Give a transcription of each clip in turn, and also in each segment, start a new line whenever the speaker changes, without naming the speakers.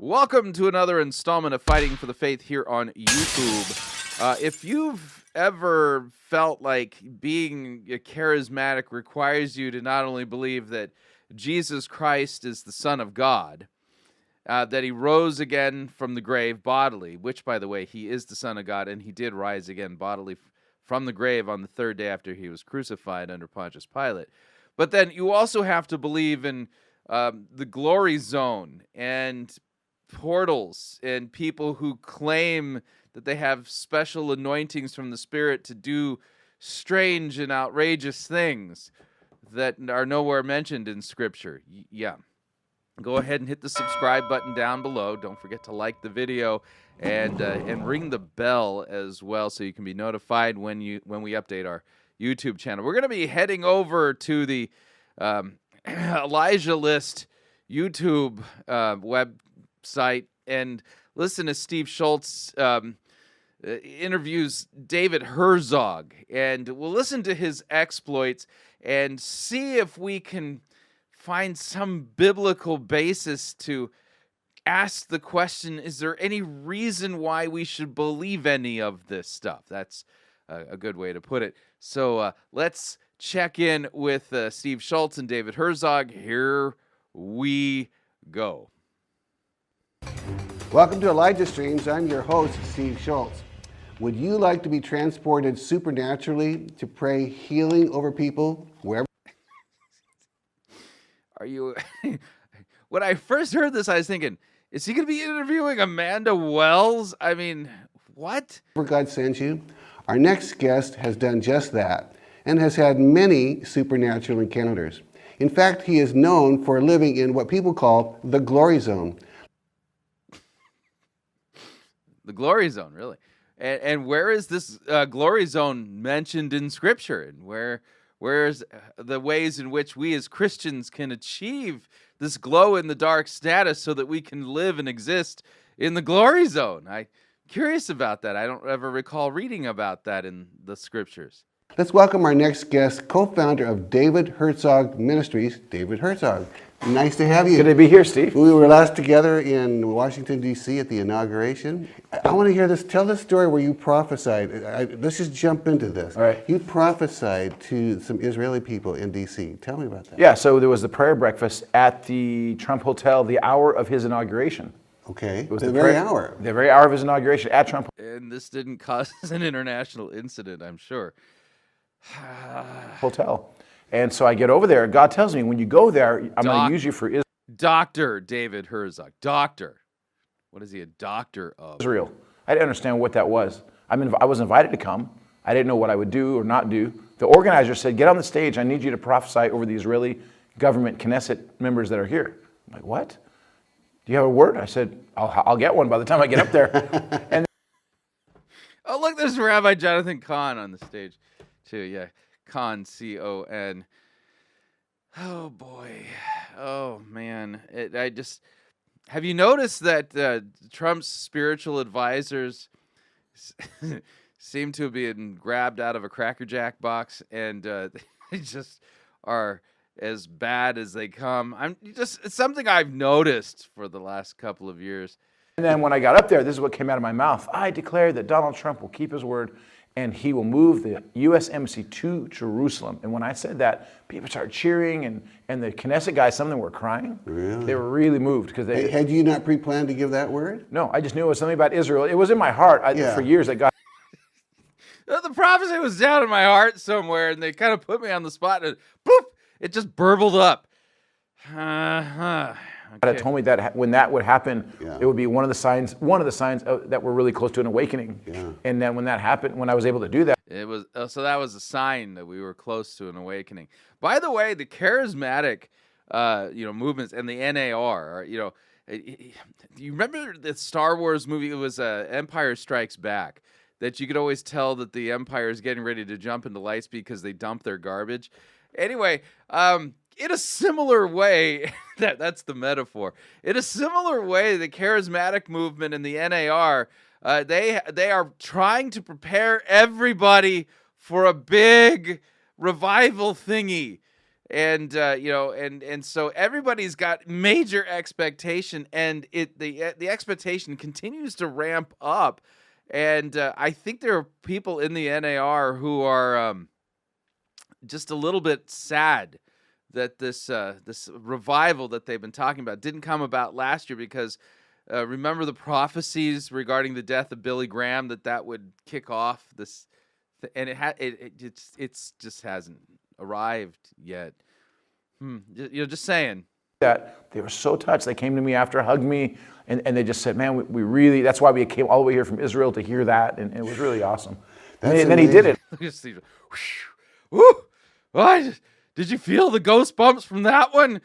Welcome to another installment of Fighting for the Faith here on YouTube. If you've ever felt like being a charismatic requires you to not only believe that Jesus Christ is the Son of God, that he rose again from the grave bodily, which, by the way, he is the Son of God, and he did rise again bodily from the grave on the third day after he was crucified under Pontius Pilate. But then you also have to believe in the glory zone and portals and people who claim that they have special anointings from the Spirit to do strange and outrageous things that are nowhere mentioned in Scripture. Yeah. Go ahead and hit the subscribe button down below. Don't forget to like the video and ring the bell as well so you can be notified when we update our YouTube channel. We're going to be heading over to the Elijah List YouTube website and listen to Steve Schultz interviews David Herzog, and we'll listen to his exploits and see if we can find some biblical basis to ask the question, is there any reason why we should believe any of this stuff? That's a good way to put it. So let's check in with Steve Schultz and David Herzog. Here we go.
Welcome to Elijah Streams. I'm your host, Steve Schultz. Would you like to be transported supernaturally to pray healing over people wherever?
Are you? When I first heard this, I was thinking, is he going to be interviewing Amanda Wells? I mean, what?
God sends you. Our next guest has done just that and has had many supernatural encounters. In fact, he is known for living in what people call the glory zone.
The glory zone, really? And where is this glory zone mentioned in Scripture? And where's the ways in which we as Christians can achieve this glow-in-the-dark status so that we can live and exist in the glory zone? I'm curious about that. I don't ever recall reading about that in the Scriptures.
Let's welcome our next guest, co-founder of David Herzog Ministries, David Herzog. Nice to have you.
Good to be here, Steve.
We were last together in Washington, D.C. at the inauguration. I want to hear this. Tell the story where you prophesied. Let's just jump into this.
All right.
You prophesied to some Israeli people in D.C. Tell me about that.
Yeah, so there was the prayer breakfast at the Trump Hotel the hour of his inauguration.
Okay.
It was
the very hour.
The very hour of his inauguration at Trump.
And this didn't cause an international incident, I'm sure.
Hotel. And so I get over there. God tells me, when you go there, I'm going to use you for
Dr. David Herzog. Doctor. What is he a doctor of?
Israel. I didn't understand what that was. I was invited to come. I didn't know what I would do or not do. The organizer said, get on the stage. I need you to prophesy over the Israeli government Knesset members that are here. I'm like, what? Do you have a word? I said, I'll get one by the time I get up there. And
oh, look, there's Rabbi Jonathan Kahn on the stage, too. Yeah, Kahn, C-O-N. Oh, boy. Oh, man. Have you noticed that Trump's spiritual advisors seem to have been grabbed out of a Cracker Jack box and they just are as bad as they come? It's something I've noticed for the last couple of years.
And then when I got up there, this is what came out of my mouth. I declare that Donald Trump will keep his word and he will move the U.S. Embassy to Jerusalem. And when I said that, people started cheering, and the Knesset guys, some of them were crying.
Really?
They were really moved. Because
had you not pre-planned to give that word?
No, I just knew it was something about Israel. It was in my heart for years. That God.
The prophecy was down in my heart somewhere, and they kind of put me on the spot, and boop, it just burbled up.
God had told me that when that would happen,
Yeah.
it would be one of the signs that we're really close to an awakening.
Yeah.
And then when that happened, when I was able to do that,
It was so that was a sign that we were close to an awakening. By the way, the charismatic, movements and the NAR, you remember the Star Wars movie? It was Empire Strikes Back. That you could always tell that the Empire is getting ready to jump into Lightspeed because they dump their garbage. Anyway, in a similar way, that's the metaphor. In a similar way, the charismatic movement and the NAR, they are trying to prepare everybody for a big revival thingy. and and so everybody's got major expectation, and the expectation continues to ramp up, and I think there are people in the NAR who are just a little bit sad that this revival that they've been talking about didn't come about last year, because remember the prophecies regarding the death of Billy Graham, that would kick off this, and it's just hasn't arrived yet. Just saying.
That they were so touched. They came to me after, hugged me, and they just said, man, we really, that's why we came all the way here from Israel to hear that, and it was really awesome. And then he did it.
Woo! What? Did you feel the ghost bumps from that one?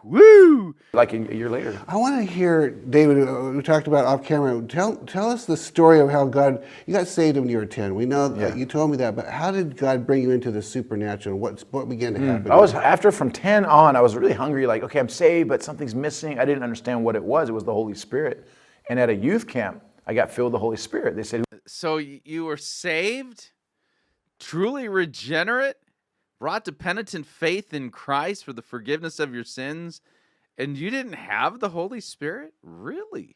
Woo!
Like a year later.
I want to hear, David, we talked about off camera. Tell us the story of how God, you got saved when you were 10. We know that you told me that, but how did God bring you into the supernatural? What began to happen?
I was, after from 10 on, I was really hungry, like, okay, I'm saved, but something's missing. I didn't understand what it was. It was the Holy Spirit. And at a youth camp, I got filled with the Holy Spirit. They said,
so you were saved, truly regenerate, brought to penitent faith in Christ for the forgiveness of your sins, and you didn't have the Holy Spirit? Really?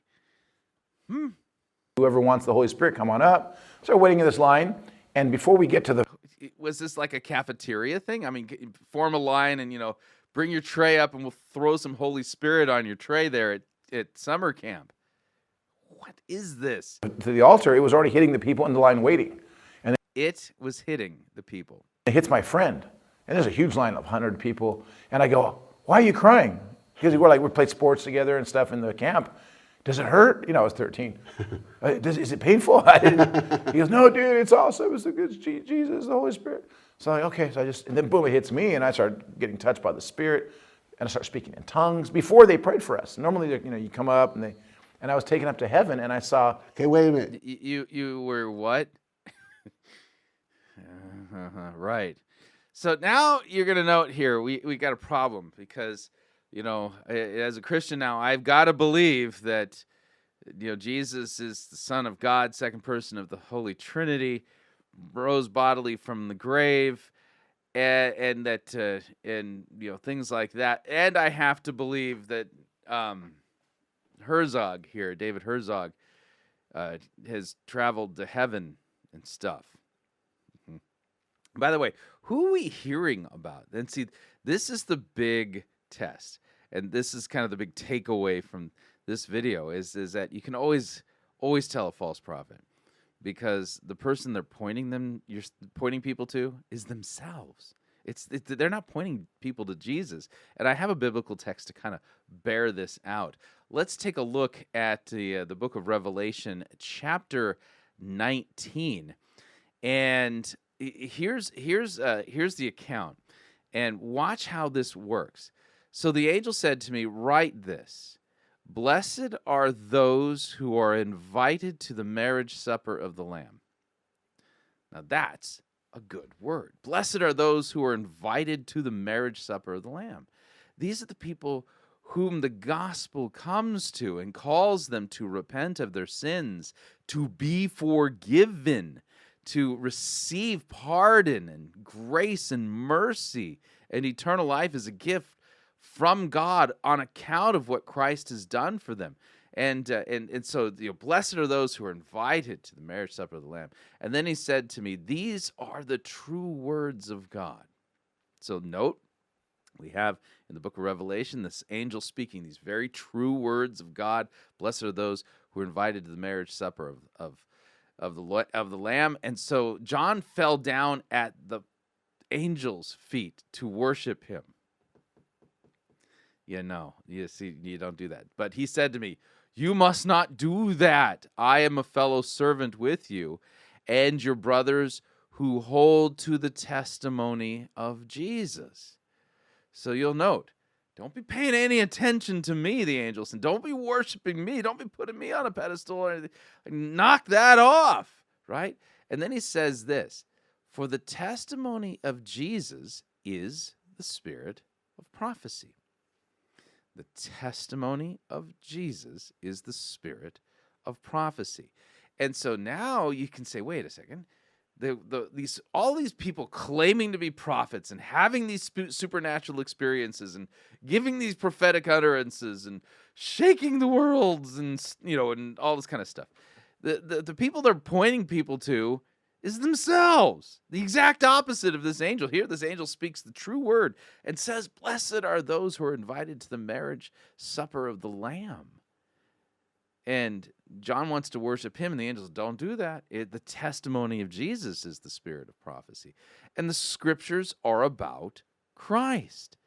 whoever wants the Holy Spirit, come on up. So we're waiting in this line, and before we get to the...
Was this like a cafeteria thing? I mean, form a line and, bring your tray up and we'll throw some Holy Spirit on your tray there at summer camp. What is this?
To the altar, it was already hitting the people in the line waiting. And
it was hitting the people.
It hits my friend. And there's a huge line of 100 people. And I go, why are you crying? Because we played sports together and stuff in the camp. Does it hurt? I was 13. Is it painful? He goes, no, dude, it's awesome. It's the good Jesus, the Holy Spirit. So I'm like, okay. And then boom, it hits me, and I start getting touched by the Spirit, and I start speaking in tongues before they prayed for us. Normally, you come up, and I was taken up to heaven, and I saw.
Okay, wait a minute.
You were what? Right. So now you're gonna note here we got a problem, because as a Christian now, I've got to believe that Jesus is the Son of God, second person of the Holy Trinity, rose bodily from the grave, and that things like that. And I have to believe that Herzog here, David Herzog, has traveled to heaven and stuff. By the way, who are we hearing about? And see, this is the big test, and this is kind of the big takeaway from this video is that you can always tell a false prophet, because the person you're pointing people to is themselves. They're not pointing people to Jesus. And I have a biblical text to kind of bear this out. Let's take a look at the book of Revelation, chapter 19, and here's the account, and watch how this works. So the angel said to me, "Write this: Blessed are those who are invited to the marriage supper of the Lamb." Now that's a good word. Blessed are those who are invited to the marriage supper of the Lamb. These are the people whom the gospel comes to and calls them to repent of their sins, to be forgiven, to receive pardon and grace and mercy and eternal life as a gift from God on account of what Christ has done for them. And so blessed are those who are invited to the marriage supper of the Lamb. And then he said to me, these are the true words of God. So note, we have in the book of Revelation this angel speaking these very true words of God. Blessed are those who are invited to the marriage supper of the Lamb. And so John fell down at the angel's feet to worship him. You don't do that. But he said to me, "You must not do that. I am a fellow servant with you and your brothers who hold to the testimony of Jesus." So you'll note, don't be paying any attention to me, the angel said. Don't be worshiping me. Don't be putting me on a pedestal or anything. Knock that off, right? And then he says this: "For the testimony of Jesus is the spirit of prophecy." The testimony of Jesus is the spirit of prophecy. And so now you can say, wait a second, all these people claiming to be prophets and having these supernatural experiences and giving these prophetic utterances and shaking the worlds and and all this kind of stuff. The people they're pointing people to is themselves. The exact opposite of this angel. Here, this angel speaks the true word and says, "Blessed are those who are invited to the marriage supper of the Lamb." And John wants to worship him, and the angels don't do that. The testimony of Jesus is the spirit of prophecy. And the scriptures are about Christ.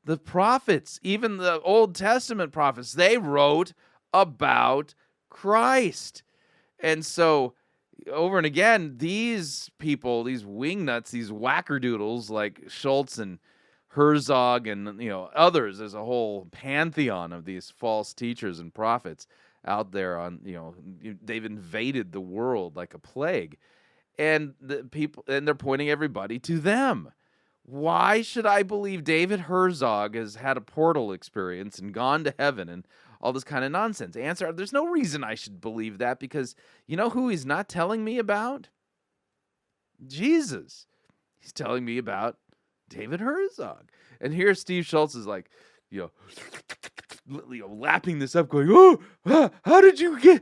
The prophets, even the Old Testament prophets, they wrote about Christ. And so, over and again, these people, these wingnuts, these wackerdoodles like Schultz and Herzog and others, there's a whole pantheon of these false teachers and prophets out there they've invaded the world like a plague, and they're pointing everybody to them. Why should I believe David Herzog has had a portal experience and gone to heaven and all this kind of nonsense? Answer: there's no reason I should believe that, because you know who he's not telling me about? Jesus. He's telling me about David Herzog. And here Steve Schultz is like, lapping this up, going, "Oh, how did you get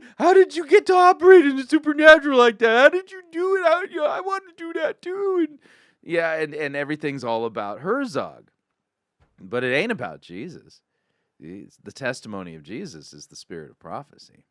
to operate in the supernatural like that? How did you do it? I want to do that too." And everything's all about Herzog, but it ain't about Jesus. The testimony of Jesus is the spirit of prophecy.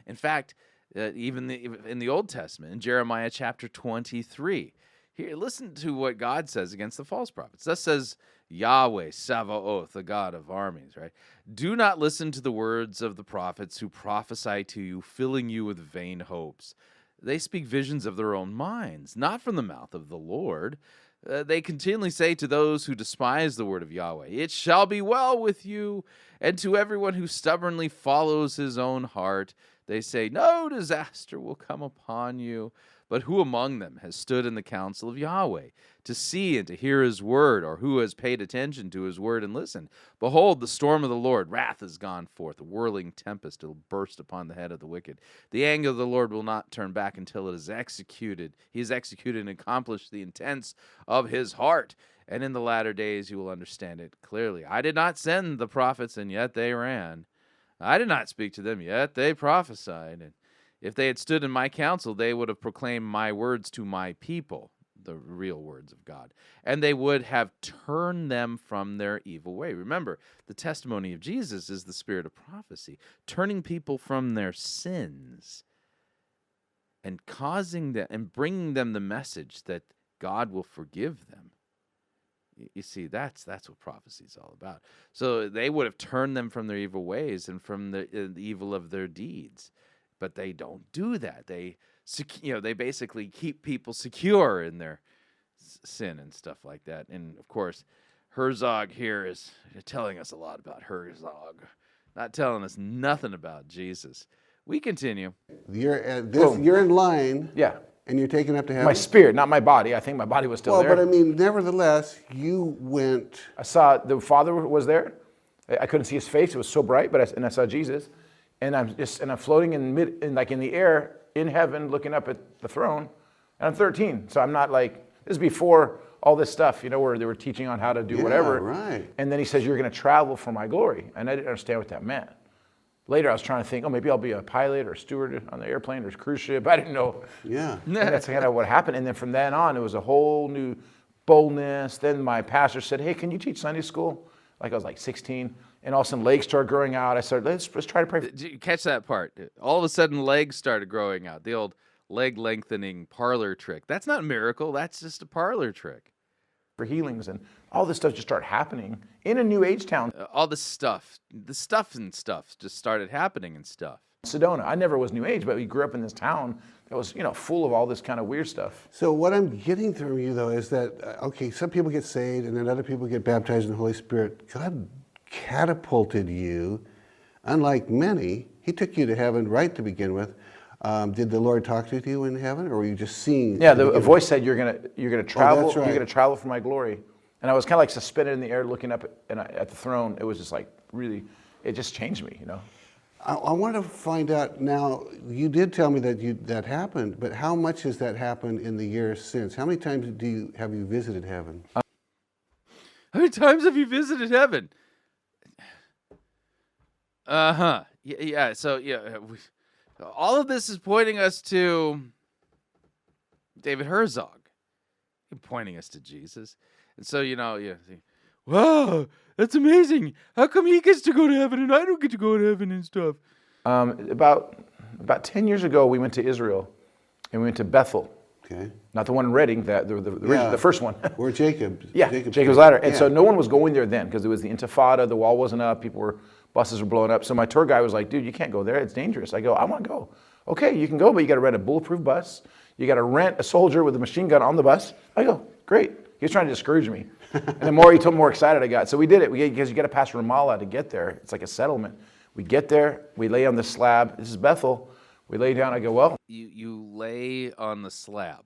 In fact, even in the Old Testament, in Jeremiah chapter 23, here, listen to what God says against the false prophets. Thus says Yahweh, Sabaoth, the God of armies, right? "Do not listen to the words of the prophets who prophesy to you, filling you with vain hopes. They speak visions of their own minds, not from the mouth of the Lord. They continually say to those who despise the word of Yahweh, 'It shall be well with you.' And to everyone who stubbornly follows his own heart, they say, 'No disaster will come upon you.' But who among them has stood in the counsel of Yahweh to see and to hear his word, or who has paid attention to his word and listened? Behold, the storm of the Lord, wrath has gone forth, a whirling tempest will burst upon the head of the wicked. The anger of the Lord will not turn back until it is executed. He has executed and accomplished the intents of his heart. And in the latter days you will understand it clearly. I did not send the prophets, and yet they ran. I did not speak to them, yet they prophesied. And if they had stood in my counsel, they would have proclaimed my words to my people," the real words of God, "and they would have turned them from their evil way." Remember, the testimony of Jesus is the spirit of prophecy, turning people from their sins and causing them and bringing them the message that God will forgive them. You see, that's what prophecy is all about. So they would have turned them from their evil ways and from the evil of their deeds. But they don't do that. They basically keep people secure in their sin and stuff like that. And of course, Herzog here is telling us a lot about Herzog, not telling us nothing about Jesus. We continue.
You're in line.
Yeah.
And you're taken up to heaven?
My spirit, not my body. I think my body was still there.
Well, but I mean, nevertheless, you went.
I saw the Father was there. I couldn't see his face; it was so bright. But I saw Jesus, and I'm floating in the air in heaven, looking up at the throne. And I'm 13, so I'm not like this is before all this stuff, where they were teaching on how to do whatever.
Right.
And then he says, "You're going to travel for my glory," and I didn't understand what that meant. Later, I was trying to think, maybe I'll be a pilot or a steward on the airplane or a cruise ship. I didn't know.
Yeah.
And that's kind of what happened. And then from then on, it was a whole new boldness. Then my pastor said, "Hey, can you teach Sunday school?" Like I was like 16. And all of a sudden, legs started growing out. I started, let's try to pray.
Did you catch that part? All of a sudden, legs started growing out. The old leg lengthening parlor trick. That's not a miracle. That's just a parlor trick.
For healings, and all this stuff just started happening in a New Age town.
All the stuff just started happening and stuff.
Sedona. I never was New Age, but we grew up in this town that was, full of all this kind of weird stuff.
So what I'm getting from you, though, is that, okay, some people get saved and then other people get baptized in the Holy Spirit. God catapulted you, unlike many. He took you to heaven right to begin with. Did the Lord talk to you in heaven, or were you just seeing?
Yeah, a voice said, "You're gonna travel.
That's right.
You're gonna travel for my glory." And I was kind of like suspended in the air, looking up at the throne. It was just like really, it just changed me,
I want to find out now, you did tell me that that happened, but how much has that happened in the years since? How many times have you visited heaven?
How many times have you visited heaven? Uh-huh. Yeah, so, all of this is pointing us to David Herzog, pointing us to Jesus. And so, think, wow, that's amazing. How come he gets to go to heaven and I don't get to go to heaven and stuff?
About 10 years ago, we went to Israel, and we went to Bethel.
Okay.
Not the one in Reading, the first one.
Where Jacob.
Yeah, Jacob's Ladder. And so no one was going there then because it was the Intifada, the wall wasn't up, buses were blowing up. So my tour guy was like, dude, you can't go there, it's dangerous. I go, I want to go. Okay, you can go, but you got to rent a bulletproof bus. You got to rent a soldier with a machine gun on the bus. I go, great. He was trying to discourage me. And the more he told me, the more excited I got. So we did it because you got to pass Ramallah to get there. It's like a settlement. We get there, we lay on the slab. This is Bethel. We lay down. I go, well.
You lay on the slab.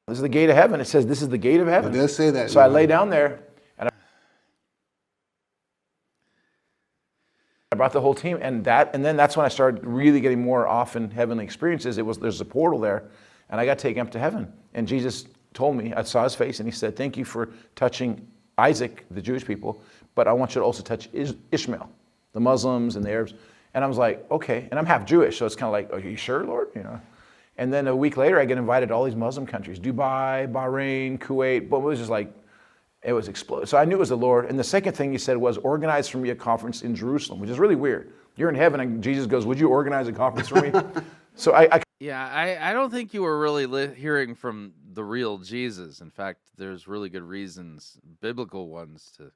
This is the gate of heaven. It says this is the gate of heaven.
It does say that.
So I lay down there, and I brought the whole team, and then that's when I started really getting more often heavenly experiences. There's a portal there, and I got taken up to heaven. And Jesus told me, I saw his face, and he said, thank you for touching Isaac, the Jewish people, but I want you to also touch Ishmael, the Muslims and the Arabs. And I was like, okay. And I'm half Jewish, so it's kind of like, are you sure, Lord? And then a week later, I get invited to all these Muslim countries, Dubai, Bahrain, Kuwait, but it was just like, it was exploded. So I knew it was the Lord. And the second thing he said was, organize for me a conference in Jerusalem, which is really weird. You're in heaven, and Jesus goes, would you organize a conference for me? So
I don't think you were really hearing from the real Jesus. In fact, there's really good reasons, biblical ones, to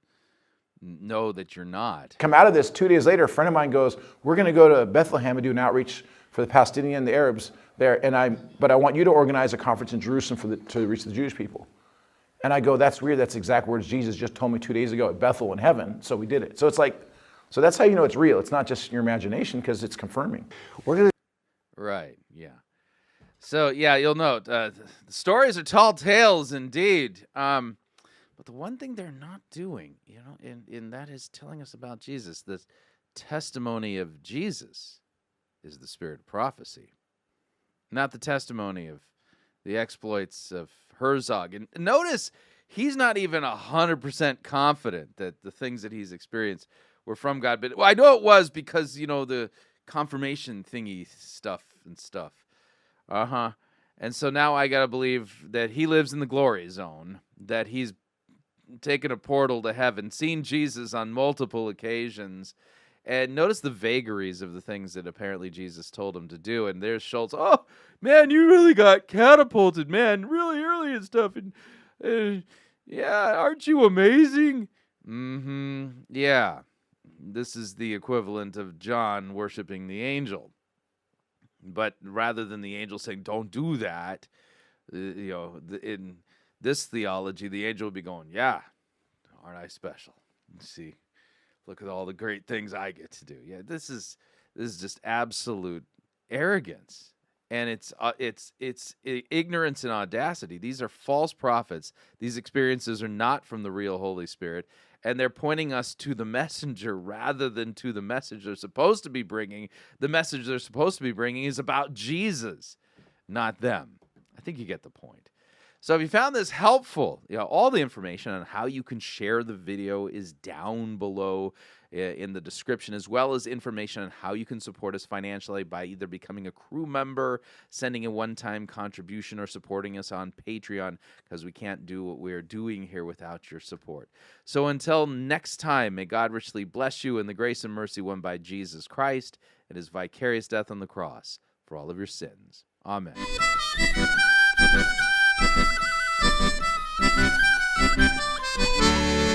know that you're not.
Come out of this 2 days later, a friend of mine goes, we're going to go to Bethlehem and do an outreach for the Palestinian, the Arabs there, but I want you to organize a conference in Jerusalem to reach the Jewish people. And I go, that's weird. That's exact words Jesus just told me 2 days ago at Bethel in heaven. So we did it. So it's like, so that's how you know it's real. It's not just your imagination because it's confirming.
Right. Yeah. So you'll note the stories are tall tales indeed. But the one thing they're not doing, and that is telling us about Jesus. The testimony of Jesus is the spirit of prophecy, not the testimony of the exploits of Herzog. And notice he's not even 100% confident that the things that he's experienced were from God. But I know it was because, the confirmation thingy stuff. And so now I got to believe that he lives in the glory zone, that he's taken a portal to heaven, seen Jesus on multiple occasions. And notice the vagaries of the things that apparently Jesus told him to do. And there's Schultz. Oh, man, you really got catapulted, man, really early and stuff. And aren't you amazing? Yeah. This is the equivalent of John worshiping the angel. But rather than the angel saying, don't do that, in this theology, the angel would be going, yeah, aren't I special? See. Look at all the great things I get to do. Yeah, this is just absolute arrogance, and it's ignorance and audacity. These are false prophets. These experiences are not from the real Holy Spirit, and they're pointing us to the messenger rather than to the message they're supposed to be bringing. The message they're supposed to be bringing is about Jesus, not them. I think you get the point. So if you found this helpful, all the information on how you can share the video is down below in the description, as well as information on how you can support us financially by either becoming a crew member, sending a one-time contribution, or supporting us on Patreon, because we can't do what we're doing here without your support. So until next time, may God richly bless you in the grace and mercy won by Jesus Christ and his vicarious death on the cross for all of your sins. Amen. Thank you.